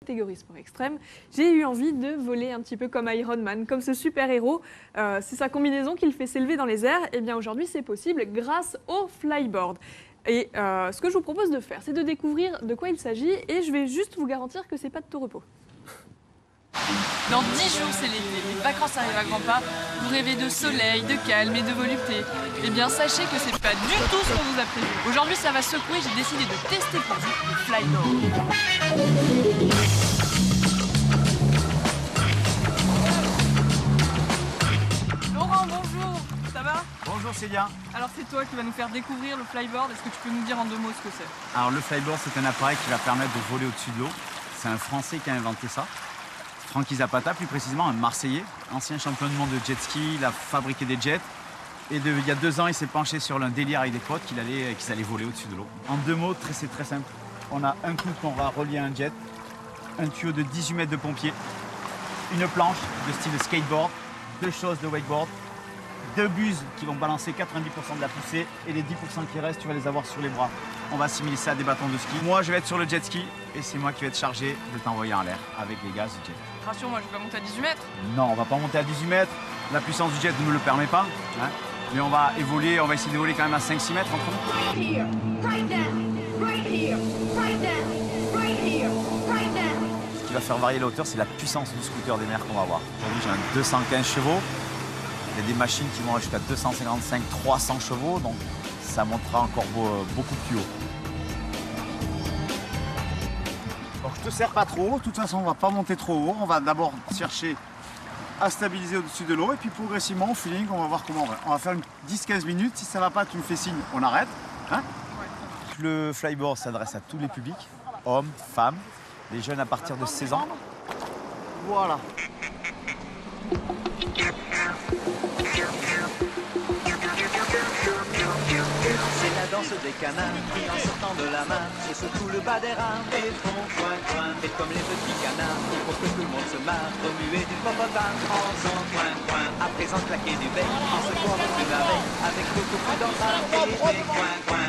Catégorie sport extrême, j'ai eu envie de voler un petit peu comme Iron Man, comme ce super-héros. C'est sa combinaison qui le fait s'élever dans les airs. Et bien aujourd'hui, c'est possible grâce au flyboard. Et ce que je vous propose de faire, c'est de découvrir de quoi il s'agit. Et je vais juste vous garantir que c'est pas de tout repos. Dans 10 jours, c'est l'été. Les vacances arrivent à grands pas. Vous rêvez de soleil, de calme et de volupté. Eh bien, sachez que c'est pas du tout ce qu'on vous a prévu. Aujourd'hui, ça va secouer. J'ai décidé de tester pour vous le flyboard. Laurent, bonjour. Ça va? Bonjour Célia. Alors, c'est toi qui vas nous faire découvrir le flyboard. Est-ce que tu peux nous dire en 2 mots ce que c'est? Alors le flyboard, c'est un appareil qui va permettre de voler au-dessus de l'eau. C'est un Français qui a inventé ça. Francky Zapata, plus précisément un Marseillais, ancien champion du monde de jet ski, il a fabriqué des jets. Et il y a 2 ans, il s'est penché sur un délire avec des potes qu'ils allaient voler au-dessus de l'eau. En 2 mots, c'est très simple. On a un couple qu'on va relier à un jet, un tuyau de 18 mètres de pompier, une planche de style skateboard, 2 choses de wakeboard, 2 buses qui vont balancer 90% de la poussée et les 10% qui restent, tu vas les avoir sur les bras. On va assimiler ça à des bâtons de ski. Moi, je vais être sur le jet ski et c'est moi qui vais être chargé de t'envoyer en l'air avec les gaz du jet. Rassure-moi, je vais pas monter à 18 mètres. Non, on va pas monter à 18 mètres. La puissance du jet ne me le permet pas. Hein. Mais on va évoluer, on va essayer d'évoluer quand même à 5-6 mètres entre nous. Ce qui va faire varier la hauteur, c'est la puissance du scooter des mers qu'on va avoir. Aujourd'hui, j'ai un 215 chevaux. Il y a des machines qui vont jusqu'à 255-300 chevaux, donc ça montera encore beaucoup plus haut. Donc je te sers pas trop haut, de toute façon on va pas monter trop haut. On va d'abord chercher à stabiliser au-dessus de l'eau et puis progressivement au feeling, on va voir comment on va. On va faire 10-15 minutes, si ça va pas, tu me fais signe, on arrête. Hein? Le flyboard s'adresse à tous les publics, hommes, femmes, les jeunes à partir de 16 ans. Voilà. C'est la danse des canards qui en sortant de la main se secouent le bas des reins et font coin coin. Et comme les petits canards, il faut que tout le monde se marre, remuer du popotin en faisant coin coin. À présent claquer du bec en secouant le plus la veille avec beaucoup plus d'entrain et des coin coin.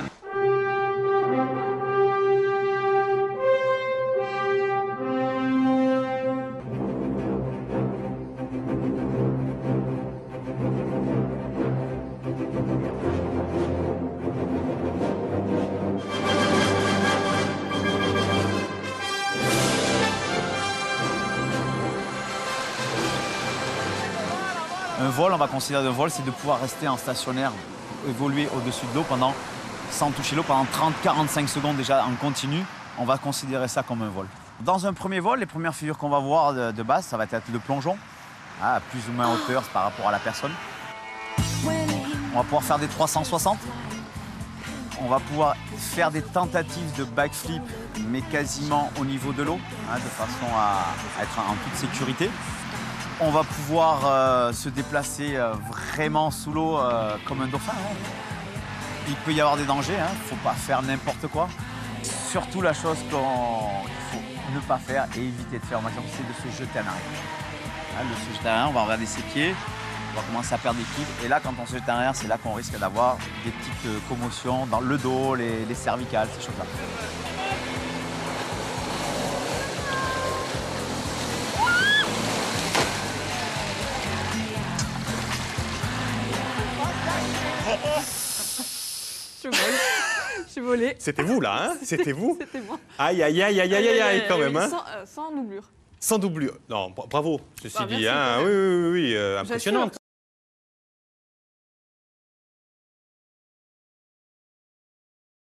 Un vol, on va considérer un vol, c'est de pouvoir rester en stationnaire, évoluer au-dessus de l'eau sans toucher l'eau pendant 30-45 secondes déjà en continu. On va considérer ça comme un vol. Dans un premier vol, les premières figures qu'on va voir de base, ça va être le plongeon, à plus ou moins hauteur par rapport à la personne. On va pouvoir faire des 360. On va pouvoir faire des tentatives de backflip, mais quasiment au niveau de l'eau, de façon à être en toute sécurité. On va pouvoir se déplacer vraiment sous l'eau comme un dauphin. Hein. Il peut y avoir des dangers, il ne faut pas faire n'importe quoi. Surtout la chose qu'il faut ne pas faire et éviter de faire au maximum, c'est de se jeter en arrière. De se jeter en arrière, on va regarder ses pieds, on va commencer à perdre l'équilibre. Et là, quand on se jette en arrière, c'est là qu'on risque d'avoir des petites commotions dans le dos, les cervicales, ces choses-là. Je volais. C'était vous là, hein? C'était vous? C'était moi. Aïe, aïe, aïe, aïe, aïe, aïe, quand même, hein? Sans doublure. Sans doublure. Non, bravo, ceci dit, merci, hein? Oui, impressionnant.